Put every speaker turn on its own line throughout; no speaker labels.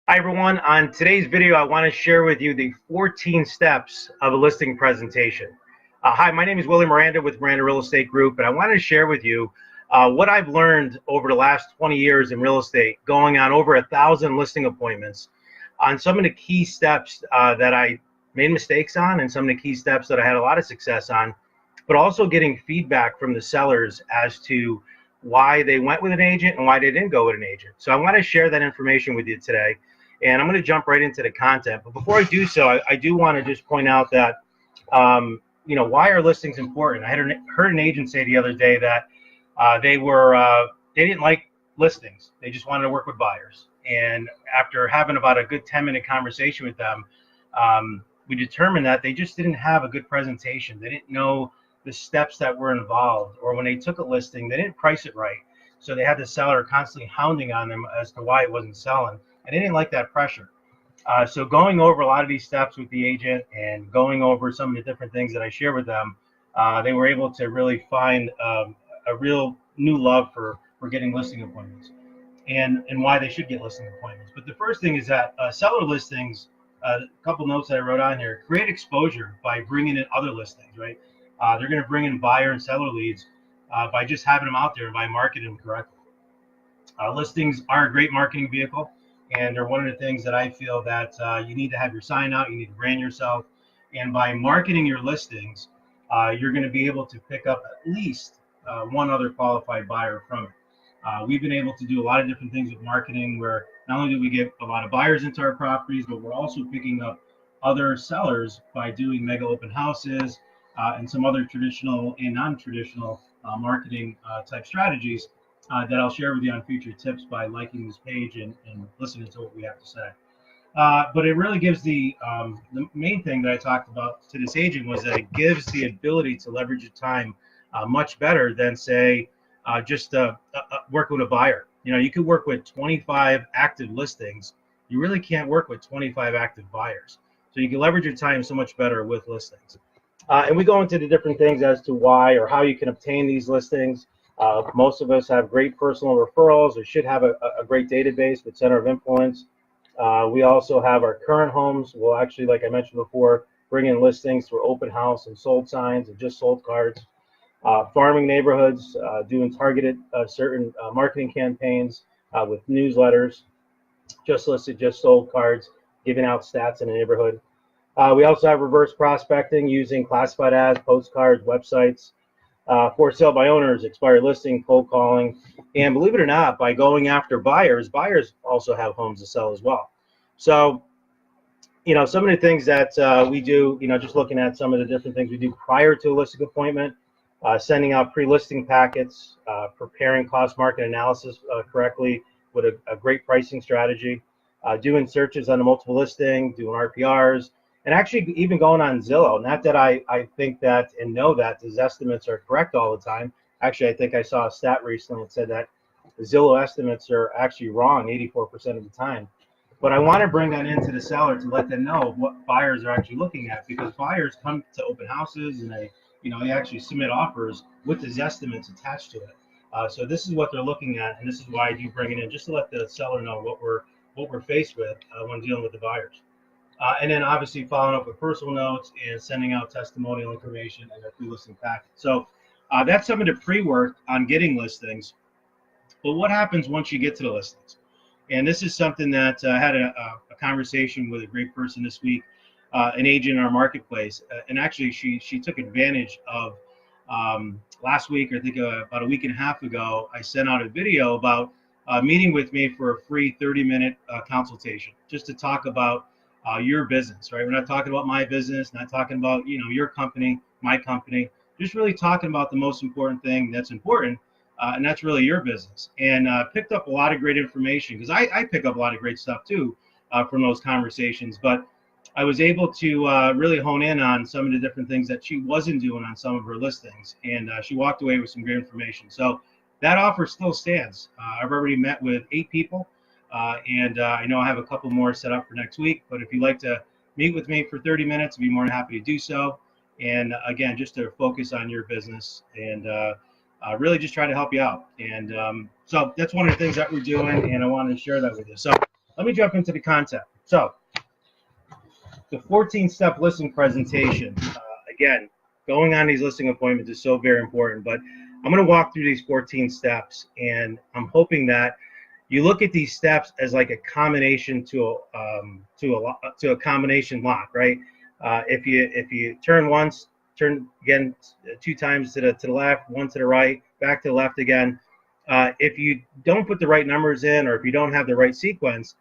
Hi everyone, on today's video I want to share with you the 14 steps of a listing presentation. Hi, my name is Willie Miranda with Miranda Real Estate Group, and I wanted to share with you what I've learned over the last 20 years in real estate, going on over 1,000 listing appointments, on some of the key steps that I made mistakes on and some of the key steps that I had a lot of success on, but also getting feedback from the sellers as to why they went with an agent and why they didn't go with an agent. So I want to share that information with you today, and I'm going to jump right into the content. But before I do so, I do want to just point out that, why are listings important? I heard an agent say the other day that they didn't like listings. They just wanted to work with buyers. And after having about a good 10-minute conversation with them, we determined that they just didn't have a good presentation. They didn't know the steps that were involved, or when they took a listing, they didn't price it right. So they had the seller constantly hounding on them as to why it wasn't selling, and they didn't like that pressure. So going over a lot of these steps with the agent and going over some of the different things that I share with them, they were able to really find a real new love for getting listing appointments and why they should get listing appointments. But the first thing is that seller listings, a couple notes that I wrote on here, create exposure by bringing in other listings, right? They're going to bring in buyer and seller leads by just having them out there and by marketing them correctly. Listings are a great marketing vehicle, and they're one of the things that I feel that you need to have your sign out, you need to brand yourself, and by marketing your listings, you're going to be able to pick up at least one other qualified buyer from it. We've been able to do a lot of different things with marketing where not only do we get a lot of buyers into our properties, but we're also picking up other sellers by doing mega open houses and some other traditional and non-traditional marketing type strategies that I'll share with you on future tips by liking this page and listening to what we have to say. But it really gives the main thing that I talked about to this agent was that it gives the ability to leverage your time much better than, say, just working with a buyer. You could work with 25 active listings. You really can't work with 25 active buyers. So you can leverage your time so much better with listings. And we go into the different things as to why or how you can obtain these listings. Most of us have great personal referrals or should have a great database with Center of Influence. We also have our current homes. We'll actually, like I mentioned before, bring in listings through open house and sold signs and just sold cards. Farming neighborhoods, doing targeted certain marketing campaigns with newsletters, just listed, just sold cards, giving out stats in a neighborhood. We also have reverse prospecting using classified ads, postcards, websites, for sale by owners, expired listing, cold calling, and believe it or not, by going after buyers also have homes to sell as well. So, some of the things that we do, just looking at some of the different things we do prior to a listing appointment, sending out pre-listing packets, preparing cost market analysis correctly with a great pricing strategy, doing searches on a multiple listing, doing RPRs, and actually even going on Zillow. Not that I think that and know that these estimates are correct all the time. Actually, I think I saw a stat recently that said that the Zillow estimates are actually wrong 84% of the time. But I want to bring that into the seller to let them know what buyers are actually looking at, because buyers come to open houses and they actually submit offers with these estimates attached to it. So this is what they're looking at, and this is why I do bring it in, just to let the seller know what we're faced with when dealing with the buyers. And then obviously following up with personal notes and sending out testimonial information and their pre-listing packet. So that's some of the pre-work on getting listings. But what happens once you get to the listings? And this is something that I had a conversation with a great person this week, an agent in our marketplace. And actually she took advantage of last week, or I think about a week and a half ago, I sent out a video about meeting with me for a free 30-minute consultation, just to talk about your business, right? We're not talking about my business, not talking about, your company, my company, just really talking about the most important thing that's important, and that's really your business. And picked up a lot of great information, because I pick up a lot of great stuff too from those conversations. But I was able to really hone in on some of the different things that she wasn't doing on some of her listings, and she walked away with some great information. So that offer still stands. I've already met with 8 people. And I know I have a couple more set up for next week, but if you'd like to meet with me for 30 minutes, I'd be more than happy to do so. And again, just to focus on your business and really just try to help you out. And so that's one of the things that we're doing, and I wanted to share that with you. So let me jump into the content. So the 14-step listing presentation, again, going on these listing appointments is so very important, but I'm going to walk through these 14 steps, and I'm hoping that you look at these steps as like a combination to a combination lock, right? If you turn once, turn again 2 times to the left, 1 to the right, back to the left again. If you don't put the right numbers in, or if you don't have the right sequence,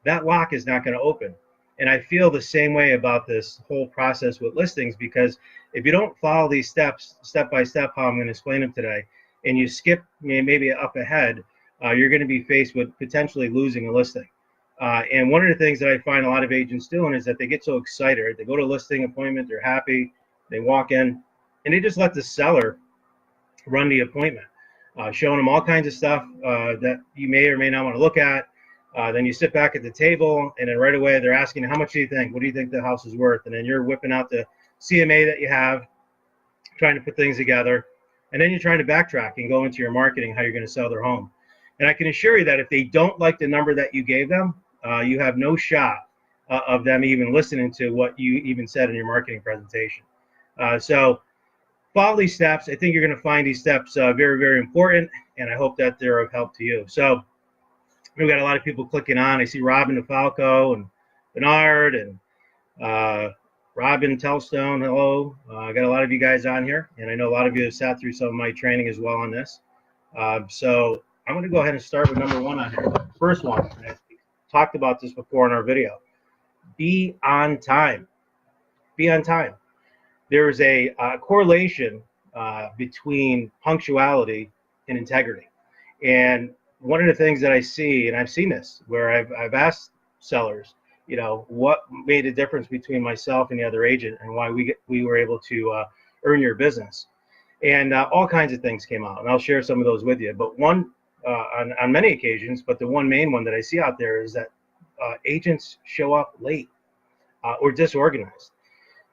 that lock is not going to open. And I feel the same way about this whole process with listings, because if you don't follow these steps step by step, how I'm going to explain them today, and you skip maybe up ahead, you're going to be faced with potentially losing a listing. And one of the things that I find a lot of agents doing is that they get so excited. They go to a listing appointment, they're happy, they walk in, and they just let the seller run the appointment, showing them all kinds of stuff that you may or may not want to look at. Then you sit back at the table, and then right away they're asking, how much do you think? What do you think the house is worth? And then you're whipping out the CMA that you have, trying to put things together. And then you're trying to backtrack and go into your marketing, how you're going to sell their home. And I can assure you that if they don't like the number that you gave them, you have no shot of them even listening to what you even said in your marketing presentation. So follow these steps. I think you're going to find these steps very, very important, and I hope that they're of help to you. So we've got a lot of people clicking on. I see Robin DeFalco and Bernard and Robin Telstone. Hello. I got a lot of you guys on here, and I know a lot of you have sat through some of my training as well on this. So I'm going to go ahead and start with number 1 on here. First one, I talked about this before in our video. Be on time. Be on time. There's a correlation between punctuality and integrity. And one of the things that I see, and I've seen this, where I've asked sellers, you know, what made a difference between myself and the other agent, and why we were able to earn your business. And all kinds of things came out, and I'll share some of those with you. But one, on many occasions, but the one main one that I see out there is that agents show up late or disorganized.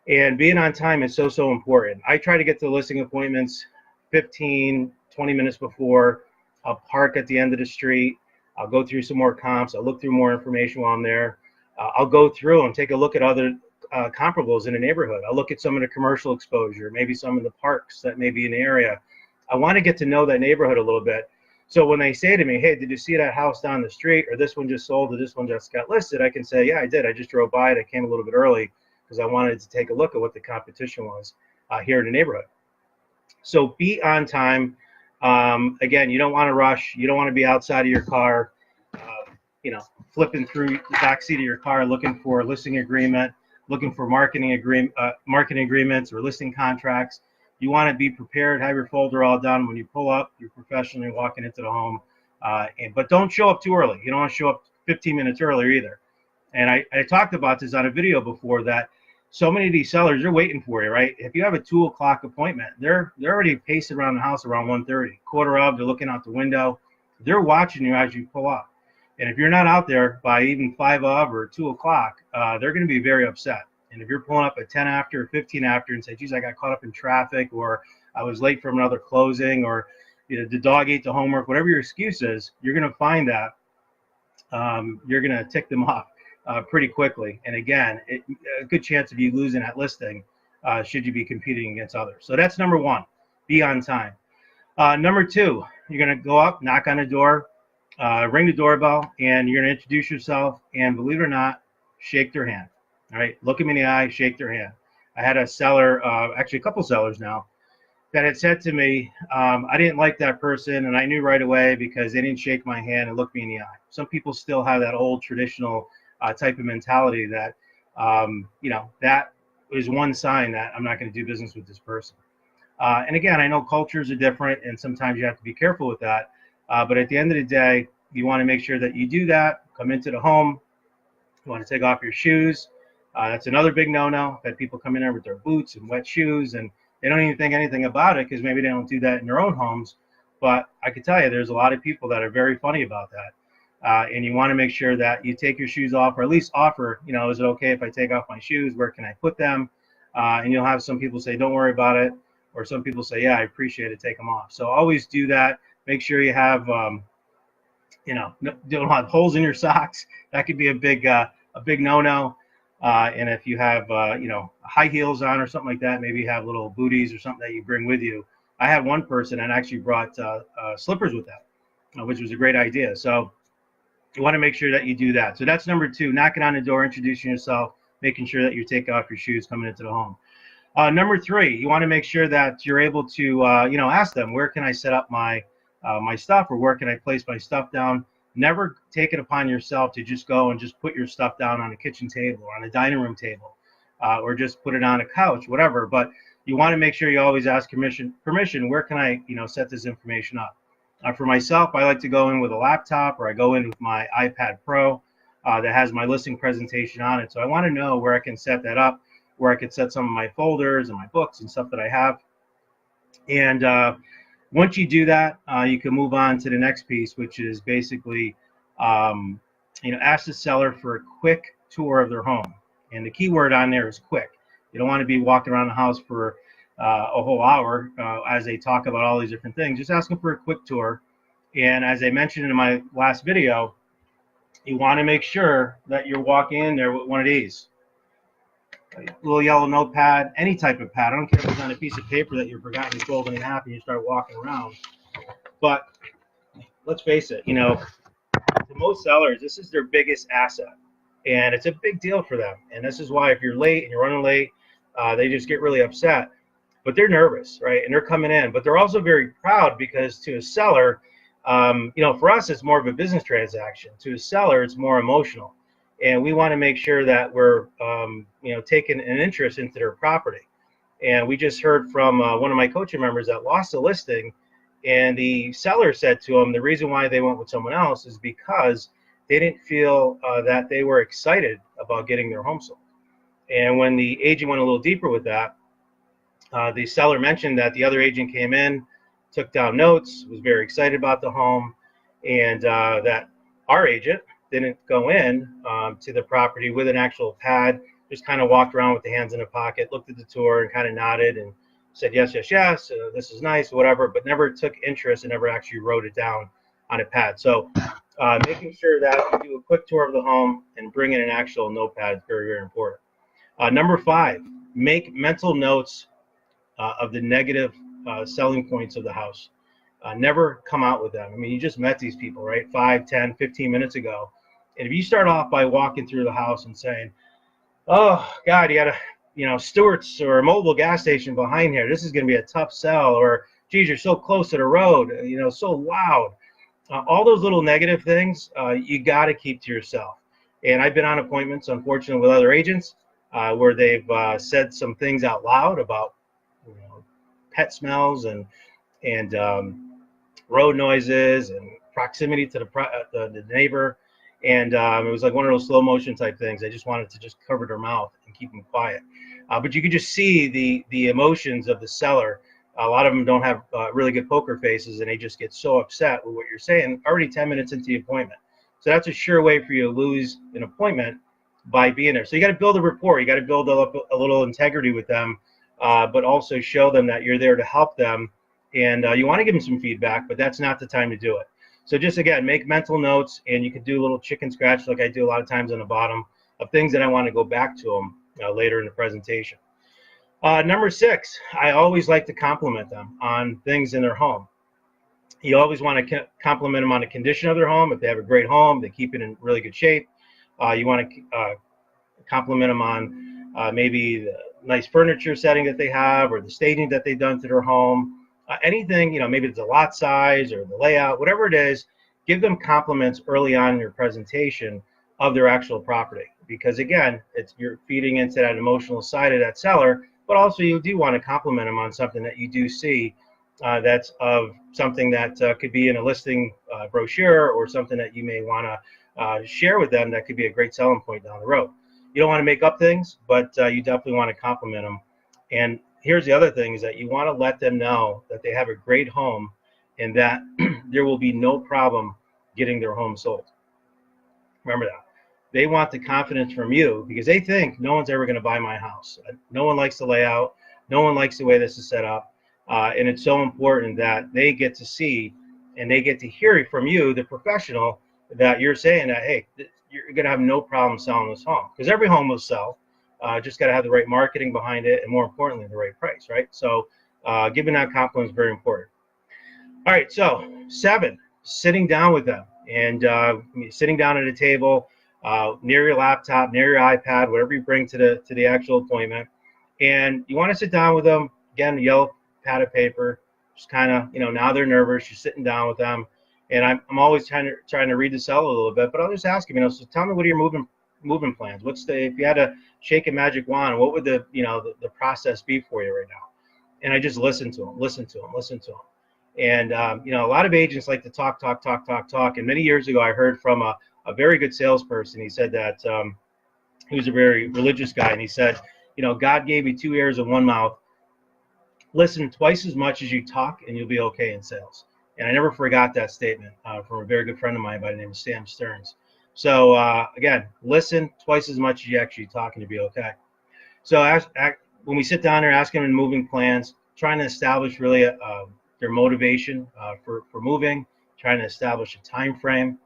And being on time is so important. I try to get to listing appointments 15, 20 minutes before. I'll park at the end of the street. I'll go through some more comps. I'll look through more information while I'm there. I'll go through and take a look at other comparables in the neighborhood. I'll look at some of the commercial exposure, maybe some of the parks that may be in the area. I want to get to know that neighborhood a little bit. So when they say to me, hey, did you see that house down the street, or this one just sold, or this one just got listed, I can say, yeah, I did. I just drove by it. I came a little bit early because I wanted to take a look at what the competition was here in the neighborhood. So be on time. Again, you don't want to rush. You don't want to be outside of your car, you know, flipping through the back seat of your car, looking for a listing agreement, looking for marketing agreements or listing contracts. You want to be prepared, have your folder all done. When you pull up, you're professionally walking into the home. But don't show up too early. You don't want to show up 15 minutes earlier either. And I talked about this on a video before, that so many of these sellers, they're waiting for you, right? If you have a 2 o'clock appointment, they're already pacing around the house around 1:30, quarter of, they're looking out the window. They're watching you as you pull up. And if you're not out there by even 5 of or 2 o'clock, they're going to be very upset. And if you're pulling up at 10 after or 15 after and say, geez, I got caught up in traffic, or I was late from another closing, or you know, the dog ate the homework, whatever your excuse is, you're going to find that you're going to tick them off pretty quickly. And again, a good chance of you losing that listing should you be competing against others. So that's number 1, be on time. Number 2, you're going to go up, knock on the door, ring the doorbell, and you're going to introduce yourself, and believe it or not, shake their hand. All right, look them in the eye, shake their hand. I had a seller, actually a couple sellers now, that had said to me, I didn't like that person, and I knew right away because they didn't shake my hand and look me in the eye. Some people still have that old traditional type of mentality that, you know, that is one sign that I'm not going to do business with this person. And again, I know cultures are different, and sometimes you have to be careful with that. But at the end of the day, you want to make sure that you do that, come into the home, you want to take off your shoes. That's another big no-no. I've had people come in there with their boots and wet shoes, and they don't even think anything about it because maybe they don't do that in their own homes. But I can tell you, there's a lot of people that are very funny about that. And you want to make sure that you take your shoes off, or at least offer, you know, is it okay if I take off my shoes? Where can I put them? And you'll have some people say, don't worry about it. Or some people say, yeah, I appreciate it, take them off. So always do that. Make sure you have don't have holes in your socks. That could be a big no-no. And if you have, high heels on or something like that, maybe you have little booties or something that you bring with you. I had one person that actually brought slippers with them, which was a great idea. So you want to make sure that you do that. So that's number 2, knocking on the door, introducing yourself, making sure that you take off your shoes coming into the home. Number 3, you want to make sure that you're able to, ask them, where can I set up my stuff, or where can I place my stuff down? Never take it upon yourself to just go and just put your stuff down on a kitchen table or on a dining room table, or just put it on a couch, whatever. But you want to make sure you always ask permission. Where can I, set this information up? For myself, I like to go in with a laptop, or I go in with my iPad Pro that has my listing presentation on it. So I want to know where I can set that up, where I could set some of my folders and my books and stuff that I have. And once you do that, you can move on to the next piece, which is basically, ask the seller for a quick tour of their home. And the key word on there is quick. You don't want to be walking around the house for a whole hour as they talk about all these different things. Just ask them for a quick tour. And as I mentioned in my last video, you want to make sure that you're walking in there with one of these. A little yellow notepad, any type of pad. I don't care if it's on a piece of paper that you've forgotten to fold in half and you start walking around. But let's face it, to most sellers, this is their biggest asset. And it's a big deal for them. And this is why if you're late and you're running late, they just get really upset. But they're nervous, right? And they're coming in. But they're also very proud because to a seller, for us, it's more of a business transaction. To a seller, it's more emotional. And we want to make sure that we're, taking an interest into their property. And we just heard from one of my coaching members that lost a listing, and the seller said to him the reason why they went with someone else is because they didn't feel that they were excited about getting their home sold. And when the agent went a little deeper with that, the seller mentioned that the other agent came in, took down notes, was very excited about the home, and that our agent didn't go in to the property with an actual pad, just kind of walked around with the hands in a pocket, looked at the tour and kind of nodded and said, yes, yes, yes, this is nice, whatever, but never took interest and never actually wrote it down on a pad. So making sure that you do a quick tour of the home and bring in an actual notepad is very, very important. Number 5, make mental notes of the negative selling points of the house. Never come out with them. I mean, you just met these people, right? 5, 10, 15 minutes ago. And if you start off by walking through the house and saying, oh, God, you got a, Stewart's or a mobile gas station behind here. This is going to be a tough sell. Or, geez, you're so close to the road, so loud. All those little negative things, you got to keep to yourself. And I've been on appointments, unfortunately, with other agents where they've said some things out loud about pet smells and road noises and proximity to the neighbor. And it was like one of those slow motion type things. I just wanted to just cover their mouth and keep them quiet. But you could just see the emotions of the seller. A lot of them don't have really good poker faces, and they just get so upset with what you're saying already 10 minutes into the appointment. So that's a sure way for you to lose an appointment by being there. So you got to build a rapport. You got to build up a little integrity with them, but also show them that you're there to help them. And you want to give them some feedback, but that's not the time to do it. So just, again, make mental notes, and you can do a little chicken scratch like I do a lot of times on the bottom of things that I want to go back to them later in the presentation. Number 6, I always like to compliment them on things in their home. You always want to compliment them on the condition of their home. If they have a great home, they keep it in really good shape. You want to compliment them on maybe the nice furniture setting that they have or the staging that they've done to their home. Anything, maybe it's the lot size or the layout, whatever it is, give them compliments early on in your presentation of their actual property. Because again, you're feeding into that emotional side of that seller, but also you do want to compliment them on something that you do see that's of something that could be in a listing brochure or something that you may want to share with them that could be a great selling point down the road. You don't want to make up things, but you definitely want to compliment them. And here's the other thing is that you want to let them know that they have a great home and that there will be no problem getting their home sold. Remember that. They want the confidence from you because they think no one's ever going to buy my house. No one likes the layout. No one likes the way this is set up. And it's so important that they get to see and they get to hear it from you, the professional, that you're saying that, hey, you're going to have no problem selling this home, because every home will sell. Just got to have the right marketing behind it, and more importantly, the right price, right? So giving that compliment is very important. All right, so 7, sitting down with them, and sitting down at a table near your laptop, near your iPad, whatever you bring to the actual appointment, and you want to sit down with them. Again, a yellow pad of paper, just kind of, now they're nervous. You're sitting down with them, and I'm always trying to read the seller a little bit, but I'll just ask them, so tell me, what are your moving plans? If you had to shake a magic wand, what would the process be for you right now? And I just listen to them. And a lot of agents like to talk. And many years ago, I heard from a very good salesperson. He said that he was a very religious guy, and he said, God gave you 2 ears and 1 mouth. Listen twice as much as you talk, and you'll be okay in sales. And I never forgot that statement from a very good friend of mine by the name of Sam Stearns. So again, listen twice as much as you actually talk, and you'll be okay. So when we sit down there, asking them moving plans, trying to establish really their motivation for moving, trying to establish a time frame.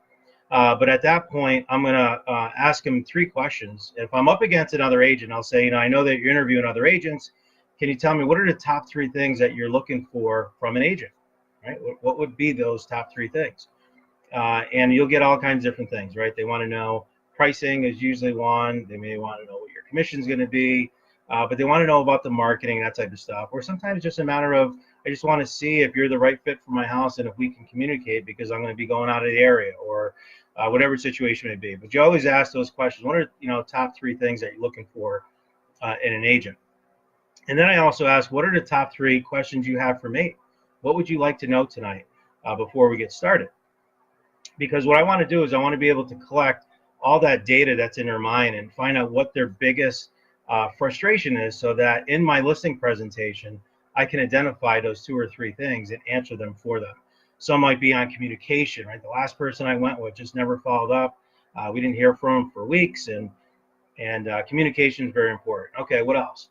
But at that point, I'm going to ask them 3 questions. If I'm up against another agent, I'll say, I know that you're interviewing other agents. Can you tell me, what are the top 3 things that you're looking for from an agent? Right? What would be those top 3 things? And you'll get all kinds of different things, right? They want to know pricing is usually one. They may want to know what your commission is going to be, but they want to know about the marketing, that type of stuff. Or sometimes it's just a matter of, I just want to see if you're the right fit for my house and if we can communicate, because I'm going to be going out of the area, or whatever situation may be. But you always ask those questions. What are top 3 things that you're looking for in an agent? And then I also ask, what are the top 3 questions you have for me? What would you like to know tonight before we get started? Because what I want to do is I want to be able to collect all that data that's in their mind and find out what their biggest frustration is, so that in my listing presentation, I can identify those 2 or 3 things and answer them for them. Some might be on communication, right? The last person I went with just never followed up. We didn't hear from him for weeks, and communication is very important. Okay, what else?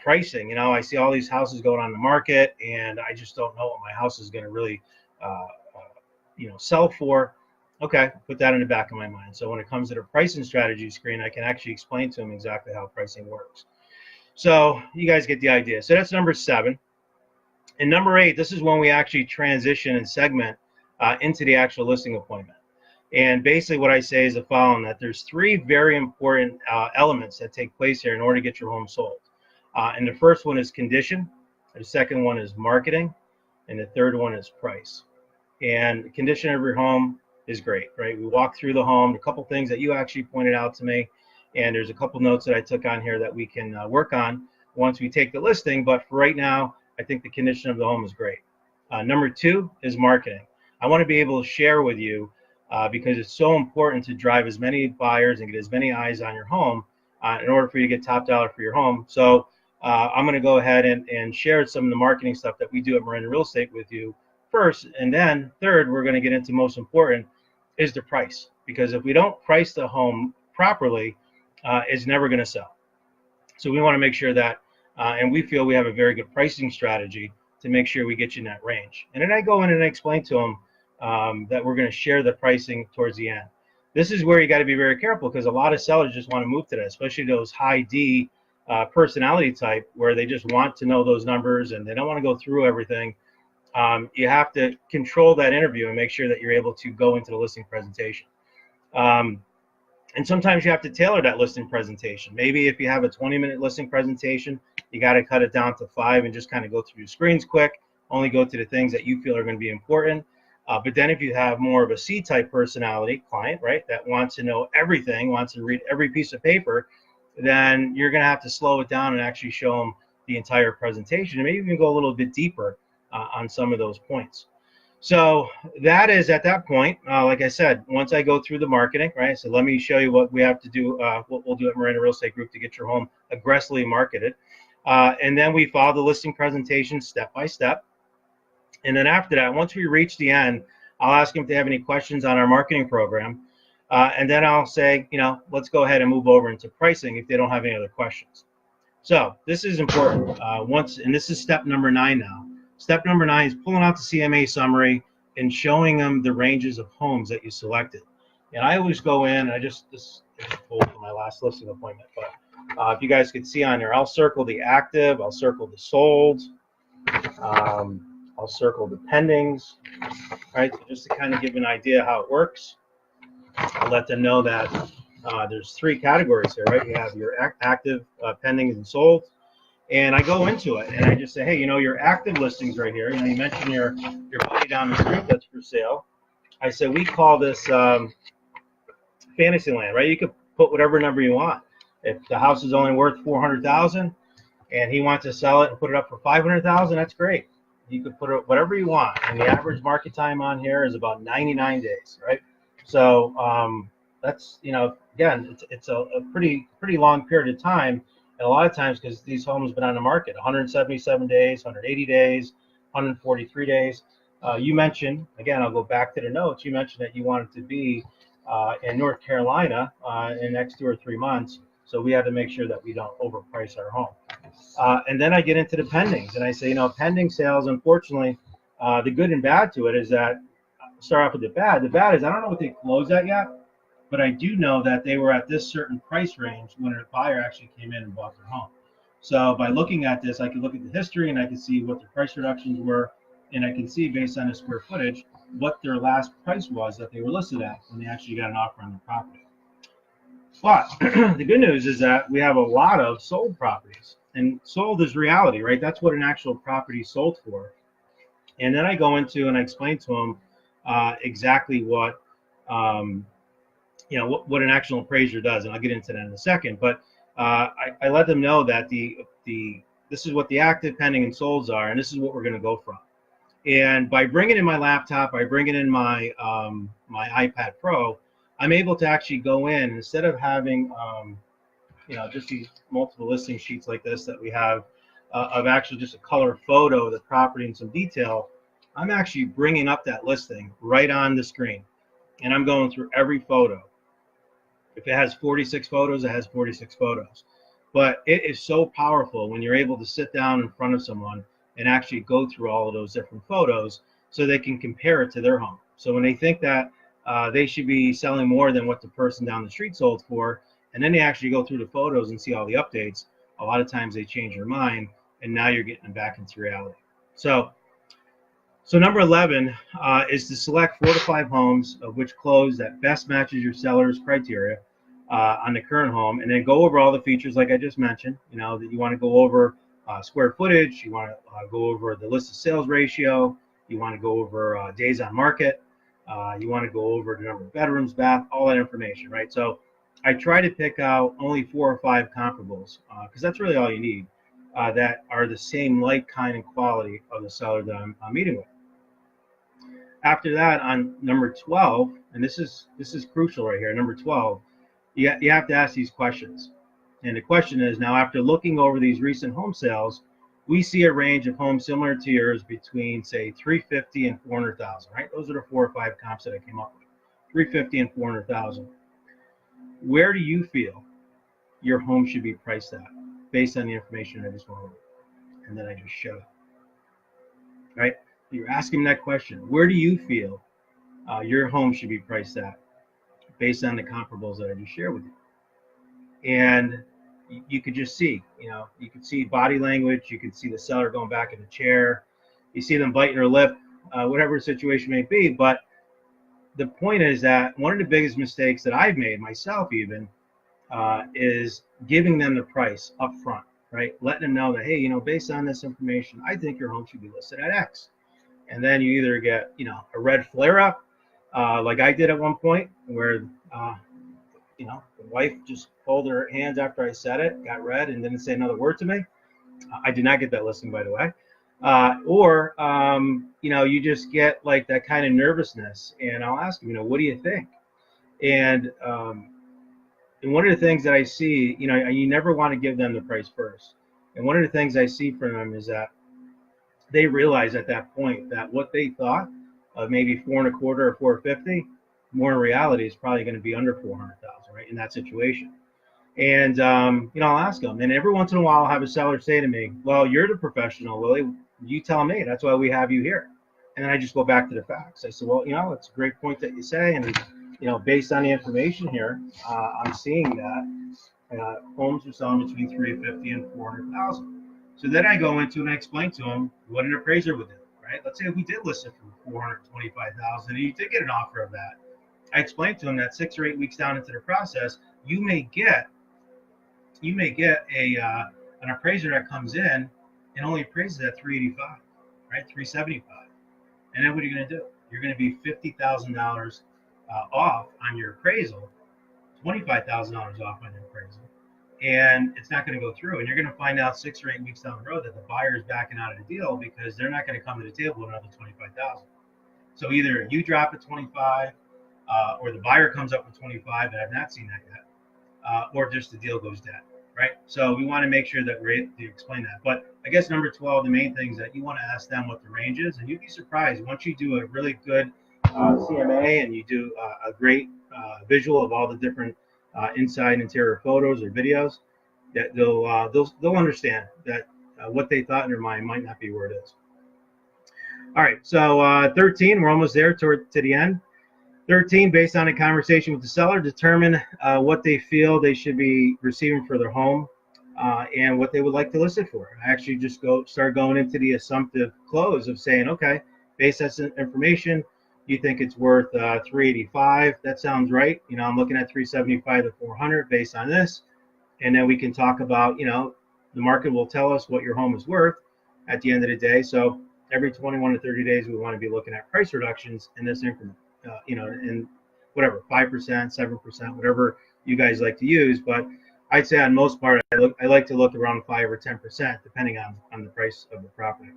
Pricing. I see all these houses going on the market, and I just don't know what my house is going to really, sell for. Okay, put that in the back of my mind. So when it comes to the pricing strategy screen, I can actually explain to them exactly how pricing works. So you guys get the idea. So that's number 7. And number 8, this is when we actually transition and segment into the actual listing appointment. And basically what I say is the following, that there's 3 very important elements that take place here in order to get your home sold. And the first one is condition, the second one is marketing, and the third one is price. And the condition of your home is great, right? We walk through the home, a couple things that you actually pointed out to me, and there's a couple notes that I took on here that we can work on once we take the listing. But for right now, I think the condition of the home is great. Number 2 is marketing. I want to be able to share with you because it's so important to drive as many buyers and get as many eyes on your home in order for you to get top dollar for your home. So I'm going to go ahead and share some of the marketing stuff that we do at Miranda Real Estate with you first. And then third, we're going to get into most important is the price. Because if we don't price the home properly, it's never going to sell. So we want to make sure that, and we feel we have a very good pricing strategy to make sure we get you in that range. And then I go in and I explain to them that we're going to share the pricing towards the end. This is where you got to be very careful, because a lot of sellers just want to move to that, especially those high D personality type, where they just want to know those numbers and they don't want to go through everything. You have to control that interview and make sure that you're able to go into the listing presentation. And sometimes you have to tailor that listing presentation. Maybe if you have a 20-minute listing presentation, you got to cut it down to 5 and just kind of go through the screens quick, only go to the things that you feel are going to be important. But then if you have more of a C-type personality client, right, that wants to know everything, wants to read every piece of paper, then you're going to have to slow it down and actually show them the entire presentation, and maybe even go a little bit deeper on some of those points. So that is at that point, like I said, once I go through the marketing, right, so let me show you what we have to do, what we'll do at Miranda Real Estate Group to get your home aggressively marketed. And then we follow the listing presentation step by step. And then after that, once we reach the end, I'll ask them if they have any questions on our marketing program. And then I'll say, let's go ahead and move over into pricing if they don't have any other questions. So this is important. And this is step number 9 now. Step number 9 is pulling out the CMA summary and showing them the ranges of homes that you selected. And I always go in, and this is pulled from my last listing appointment, but if you guys could see on there, I'll circle the active, I'll circle the sold, I'll circle the pendings, right? So just to kind of give an idea how it works. I'll let them know that there's 3 categories here, right? You have your active, pending, and sold. And I go into it and I just say, hey, your active listings right here. You mentioned your buddy down the street that's for sale. I said, we call this fantasy land, right? You could put whatever number you want. If the house is only worth $400,000 and he wants to sell it and put it up for $500,000, that's great. You could put it whatever you want. And the average market time on here is about 99 days, right? So that's, again, it's a pretty long period of time. And a lot of times, because these homes have been on the market 177 days, 180 days, 143 days. You mentioned, again, I'll go back to the notes. You mentioned that you wanted to be in North Carolina in the next 2 or 3 months. So we had to make sure that we don't overprice our home. And then I get into the pendings, and I say, pending sales, unfortunately, the good and bad to it is that, start off with the bad. The bad is I don't know what they closed at yet, but I do know that they were at this certain price range when a buyer actually came in and bought their home. So by looking at this, I can look at the history and I can see what the price reductions were, and I can see based on the square footage what their last price was that they were listed at when they actually got an offer on their property. But the good news is that we have a lot of sold properties, and sold is reality, right? That's what an actual property sold for. And then I go into and I explain to them exactly what what an actual appraiser does, and I'll get into that in a second. But I let them know that this is what the active, pending, and solds are, and this is what we're going to go from. And by bringing in my laptop, by bringing in my my iPad Pro, I'm able to actually go in, instead of having just these multiple listing sheets like this that we have of actually just a color photo of the property and some detail. I'm actually bringing up that listing right on the screen, and I'm going through every photo. If it has 46 photos, it has 46 photos. But it is so powerful when you're able to sit down in front of someone and actually go through all of those different photos so they can compare it to their home. So when they think that they should be selling more than what the person down the street sold for, and then they actually go through the photos and see all the updates, a lot of times they change their mind, and now you're getting them back into reality. So number 11 is to select 4 to 5 homes of which close that best matches your seller's criteria on the current home, and then go over all the features like I just mentioned. That you want to go over square footage, you want to go over the listed sales ratio, you want to go over days on market, you want to go over the number of bedrooms, bath, all that information, right? So I try to pick out only 4 or 5 comparables because that's really all you need that are the same like, kind, and quality of the seller that I'm meeting with. After that, on number 12, and this is crucial right here, number 12, you have to ask these questions. And the question is, now after looking over these recent home sales, we see a range of homes similar to yours between, say, $350,000 and $400,000, right? Those are the 4 or 5 comps that I came up with, $350,000 and $400,000. Where do you feel your home should be priced at based on the information I just went over? And then I just shut up, right? You're asking that question. Where do you feel your home should be priced at based on the comparables that I just shared with you? And you could just see, you could see body language. You could see the seller going back in the chair. You see them biting her lip, whatever the situation may be. But the point is that one of the biggest mistakes that I've made myself even is giving them the price up front, right? Letting them know that, hey, based on this information, I think your home should be listed at X. And then you either get, a red flare up, like I did at one point, where, the wife just pulled her hands after I said it, got red, and didn't say another word to me. I did not get that listing, by the way. Or you just get like that kind of nervousness, and I'll ask them, what do you think? And one of the things that I see, you never want to give them the price first. And one of the things I see from them is that they realize at that point that what they thought of maybe 4.25 or 450, more in reality is probably going to be under 400,000, right? In that situation. And I'll ask them, and every once in a while I'll have a seller say to me, well, you're the professional, Willie, you tell me, that's why we have you here. And then I just go back to the facts. I said, well, it's a great point that you say, and based on the information here, I'm seeing that homes are selling between 350 and 400,000. So then I go into and I explain to them what an appraiser would do, right? Let's say if we did list it for 425,000 and you did get an offer of that. I explained to them that 6 or 8 weeks down into the process, you may get an appraiser that comes in and only appraises at 385, right? 375. And then what are you going to do? You're going to be $50,000 off on your appraisal, $25,000 off on your appraisal, and it's not going to go through. And you're going to find out 6 or 8 weeks down the road that the buyer is backing out of the deal because they're not going to come to the table with another $25,000. So either you drop at 25, or the buyer comes up with 25, and I've not seen that yet, or just the deal goes dead. Right? So we want to make sure that we explain that. But I guess number 12, the main thing is that you want to ask them what the range is, and you'd be surprised once you do a really good CMA and you do a great visual of all the different inside and interior photos or videos, that they'll understand that what they thought in their mind might not be where it is. All right, so 13, we're almost there to the end. 13, based on a conversation with the seller, determine what they feel they should be receiving for their home and what they would like to list it for. I actually just start going into the assumptive close of saying, okay, based on this information, you think it's worth 385. That sounds right. I'm looking at 375 to 400 based on this. And then we can talk about, the market will tell us what your home is worth at the end of the day. So every 21 to 30 days, we want to be looking at price reductions in this increment. In whatever, 5%, 7%, whatever you guys like to use. But I'd say on most part, I like to look around 5 or 10%, depending on the price of the property.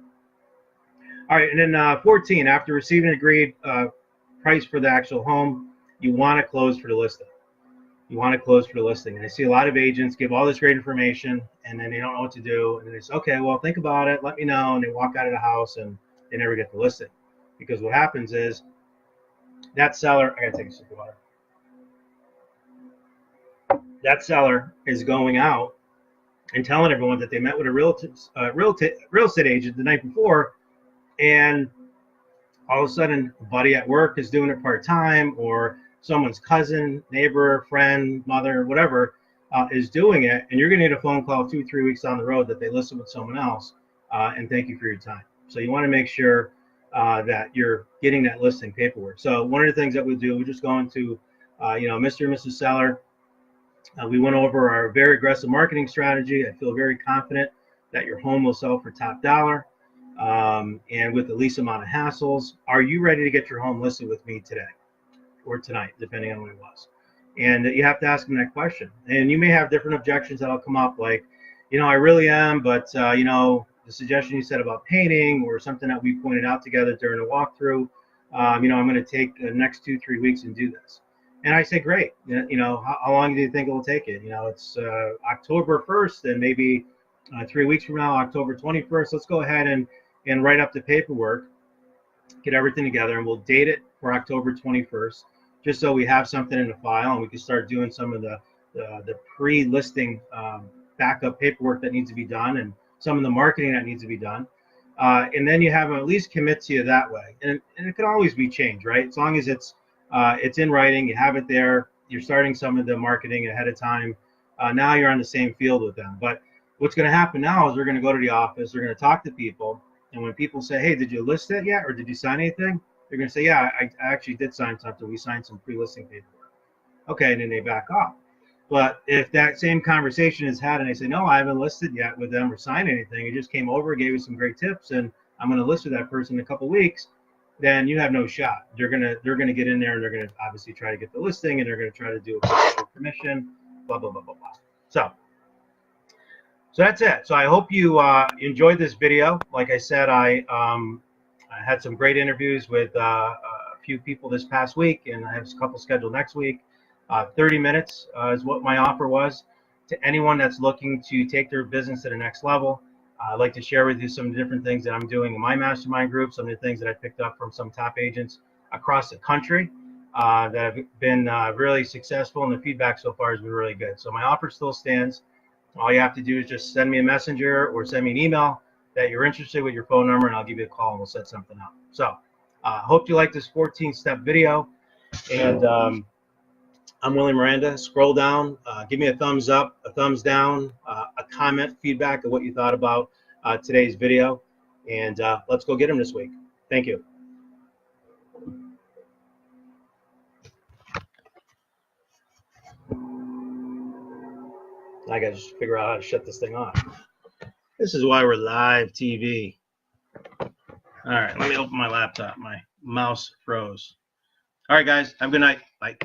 All right, and then 14, after receiving an agreed price for the actual home, you want to close for the listing. You want to close for the listing. And I see a lot of agents give all this great information, and then they don't know what to do. And then they say, okay, well, think about it, let me know. And they walk out of the house, and they never get the listing. Because what happens is, that seller, I gotta take a sip of water. That seller is going out and telling everyone that they met with a real estate agent the night before, and all of a sudden, a buddy at work is doing it part-time, or someone's cousin, neighbor, friend, mother, whatever, is doing it, and you're gonna get a phone call 2 or 3 weeks down the road that they listed with someone else, and thank you for your time. So you want to make sure that you're getting that listing paperwork. So one of the things that we do, we just go into, Mr. and Mrs. Seller. We went over our very aggressive marketing strategy. I feel very confident that your home will sell for top dollar and with the least amount of hassles. Are you ready to get your home listed with me today or tonight, depending on when it was? And you have to ask them that question. And you may have different objections that'll come up, like, I really am, but the suggestion you said about painting, or something that we pointed out together during the walkthrough, I'm going to take the next 2-3 weeks and do this. And I say, great. How long do you think it will take it? It's October 1st, and maybe 3 weeks from now, October 21st. Let's go ahead and write up the paperwork, get everything together, and we'll date it for October 21st, just so we have something in the file, and we can start doing some of the pre-listing backup paperwork that needs to be done, and some of the marketing that needs to be done. And then you have them at least commit to you that way. And it can always be changed, right? As long as it's in writing, you have it there, you're starting some of the marketing ahead of time. Now you're on the same field with them. But what's going to happen now is we're going to go to the office, we're going to talk to people. And when people say, hey, did you list it yet? Or did you sign anything? They're going to say, yeah, I actually did sign something. We signed some pre-listing paperwork. Okay, and then they back off. But if that same conversation is had and they say, no, I haven't listed yet with them or signed anything, it just came over, gave you some great tips, and I'm going to list with that person in a couple of weeks, then you have no shot. They're gonna get in there, and they're gonna obviously try to get the listing, and they're gonna try to do a permission, blah blah blah blah blah. So that's it. So I hope you enjoyed this video. Like I said, I had some great interviews with a few people this past week, and I have a couple scheduled next week. 30 minutes is what my offer was to anyone that's looking to take their business to the next level. I'd like to share with you some different things that I'm doing in my mastermind group, some of the things that I picked up from some top agents across the country that have been really successful, and the feedback so far has been really good. So my offer still stands. All you have to do is just send me a messenger or send me an email that you're interested with your phone number, and I'll give you a call and we'll set something up. So Hope you like this 14-step video. And I'm Willie Miranda. Scroll down, give me a thumbs up, a thumbs down, a comment, feedback of what you thought about today's video. And let's go get them this week. Thank you. I got to just figure out how to shut this thing off. This is why we're live TV. All right, let me open my laptop. My mouse froze. All right, guys, have a good night. Bye.